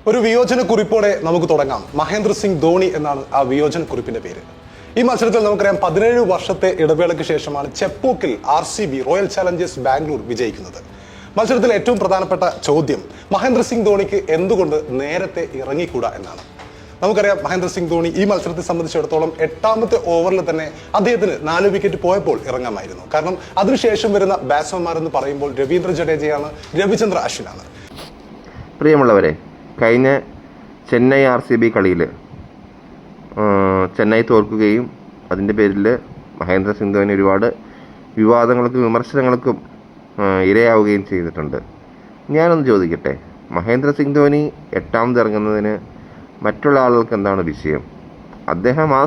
ഒരു വിയോജന കുറിപ്പോടെ നമുക്ക് തുടങ്ങാം. മഹേന്ദ്ര സിംഗ് ധോണി എന്നാണ് ആ വിയോജന കുറിപ്പിന്റെ പേര്. ഈ മത്സരത്തിൽ നമുക്കറിയാം 17 വർഷത്തെ ഇടവേളയ്ക്ക് ശേഷമാണ് ചെപ്പോക്കിൽ RCB റോയൽ ചാലഞ്ചേഴ്സ് ബാംഗ്ലൂർ വിജയിക്കുന്നത്. മത്സരത്തിൽ ഏറ്റവും പ്രധാനപ്പെട്ട ചോദ്യം മഹേന്ദ്ര സിംഗ് ധോണിക്ക് എന്തുകൊണ്ട് നേരത്തെ ഇറങ്ങിക്കൂടാ എന്നാണ്. നമുക്കറിയാം മഹേന്ദ്ര സിംഗ് ധോണി ഈ മത്സരത്തെ സംബന്ധിച്ചിടത്തോളം 8ാമത്തെ ഓവറിൽ തന്നെ അദ്ദേഹത്തിന് 4 വിക്കറ്റ് പോയപ്പോൾ ഇറങ്ങാമായിരുന്നു. കാരണം അതിനുശേഷം വരുന്ന ബാറ്റ്സ്മാൻമാരെന്ന് പറയുമ്പോൾ രവീന്ദ്ര ജഡേജയാണ്, രവിചന്ദ്ര അശ്വിനാണ്. പ്രിയമുള്ളവരെ, കഴിഞ്ഞ ചെന്നൈ RCB കളിയിൽ ചെന്നൈ തോൽക്കുകയും അതിൻ്റെ പേരിൽ മഹേന്ദ്ര സിംഗ് ധോണി ഒരുപാട് വിവാദങ്ങൾക്കും വിമർശനങ്ങൾക്കും ഇരയാവുകയും ചെയ്തിട്ടുണ്ട്. ഞാനൊന്ന് ചോദിക്കട്ടെ, മഹേന്ദ്ര സിംഗ് ധോണി 8ാമത് ഇറങ്ങുന്നതിന് മറ്റുള്ള ആളുകൾക്ക് എന്താണ് വിഷയം? അദ്ദേഹം ആ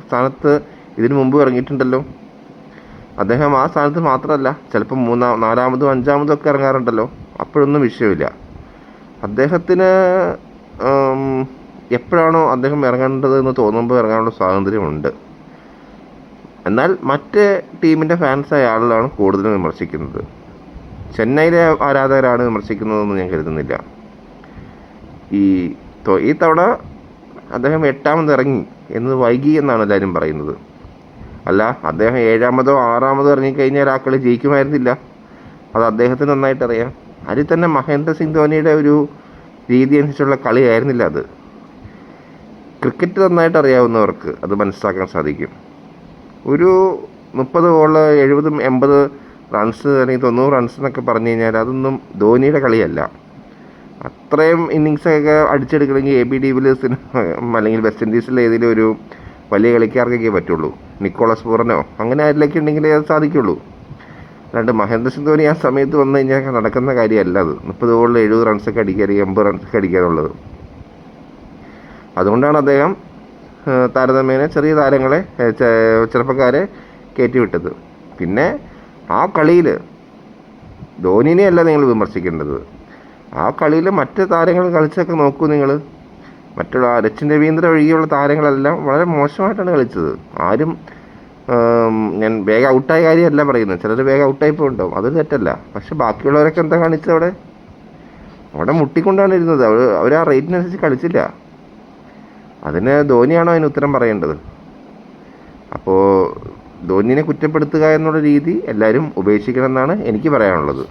സ്ഥാനത്ത് ഇതിനു മുമ്പ് ഇറങ്ങിയിട്ടുണ്ടല്ലോ. അദ്ദേഹം ആ സ്ഥാനത്ത് മാത്രമല്ല, ചിലപ്പോൾ 3, 4, 5 ഒക്കെ ഇറങ്ങാറുണ്ടല്ലോ. അപ്പോഴൊന്നും വിഷയമില്ല. അദ്ദേഹത്തിന് എപ്പോഴാണോ അദ്ദേഹം ഇറങ്ങേണ്ടതെന്ന് തോന്നുമ്പോൾ ഇറങ്ങാനുള്ള സ്വാതന്ത്ര്യമുണ്ട്. എന്നാൽ മറ്റ് ടീമിൻ്റെ ഫാൻസായ ആളുകളാണ് കൂടുതലും വിമർശിക്കുന്നത്. ചെന്നൈയിലെ ആരാധകരാണ് വിമർശിക്കുന്നതെന്ന് ഞാൻ കരുതുന്നില്ല. ഈ തവണ അദ്ദേഹം 8ാമത് ഇറങ്ങി എന്ന് വൈകി എന്നാണ് എല്ലാവരും പറയുന്നത്. അല്ല, അദ്ദേഹം 7ാമതോ 6ാമതോ ഇറങ്ങിക്കഴിഞ്ഞാൽ ആ കളി ജയിക്കുമായിരുന്നില്ല. അത് അദ്ദേഹത്തിന് നന്നായിട്ട് അറിയാം. അതിൽ തന്നെ മഹേന്ദ്ര സിംഗ് ധോണിയുടെ ഒരു രീതി അനുസരിച്ചുള്ള കളിയായിരുന്നില്ല അത്. ക്രിക്കറ്റ് നന്നായിട്ട് അറിയാവുന്നവർക്ക് അത് മനസ്സിലാക്കാൻ സാധിക്കും. ഒരു 30 ബോൾ 70, 80 റൺസ് അല്ലെങ്കിൽ 90 റൺസ് എന്നൊക്കെ പറഞ്ഞു കഴിഞ്ഞാൽ അതൊന്നും ധോണിയുടെ കളിയല്ല. അത്രയും ഇന്നിങ്സൊക്കെ അടിച്ചെടുക്കണമെങ്കിൽ AB de Villiers അല്ലെങ്കിൽ വെസ്റ്റ് ഇൻഡീസിലെ ഏതെങ്കിലും ഒരു വലിയ കളിക്കാർക്കൊക്കെ പറ്റുള്ളൂ. നിക്കോളസ് പൂറനോ അങ്ങനെ ആരിലൊക്കെ ഉണ്ടെങ്കിലേ അത് സാധിക്കുള്ളൂ. അല്ലാണ്ട് മഹേന്ദ്ര സിംഗ് ധോണി ആ സമയത്ത് വന്നു കഴിഞ്ഞാൽ നടക്കുന്ന കാര്യമല്ല അത്. 30 ബോളിൽ 70 റൺസൊക്കെ അടിക്കുക, 80 റൺസൊക്കെ അടിക്കാനുള്ളത്. അതുകൊണ്ടാണ് അദ്ദേഹം താരതമ്യേന ചെറിയ താരങ്ങളെ, ചെറുപ്പക്കാരെ കയറ്റിവിട്ടത്. പിന്നെ ആ കളിയിൽ ധോണിനെയല്ല നിങ്ങൾ വിമർശിക്കേണ്ടത്. ആ കളിയിൽ മറ്റ് താരങ്ങൾ കളിച്ചൊക്കെ നോക്കൂ നിങ്ങൾ. മറ്റുള്ള സച്ചിൻ രവീന്ദ്ര ഒഴികെയുള്ള താരങ്ങളെല്ലാം വളരെ മോശമായിട്ടാണ് കളിച്ചത്. ആരും ഞാൻ വേഗം ഔട്ടായ കാര്യമല്ല പറയുന്നത്. ചിലർ വേഗം ഔട്ടായി പോകുന്നുണ്ടാവും, അതൊരു തെറ്റല്ല. പക്ഷെ ബാക്കിയുള്ളവരൊക്കെ എന്താ കാണിച്ചത്? അവിടെ മുട്ടിക്കൊണ്ടാണ് ഇരുന്നത്. അവർ ആ റേറ്റിനനുസരിച്ച് കളിച്ചില്ല. അതിന് ധോണിയാണോ അതിന് ഉത്തരം പറയേണ്ടത്? അപ്പോൾ ധോണിനെ കുറ്റപ്പെടുത്തുക എന്നുള്ള രീതി എല്ലാവരും ഉപേക്ഷിക്കണമെന്നാണ് എനിക്ക് പറയാനുള്ളത്.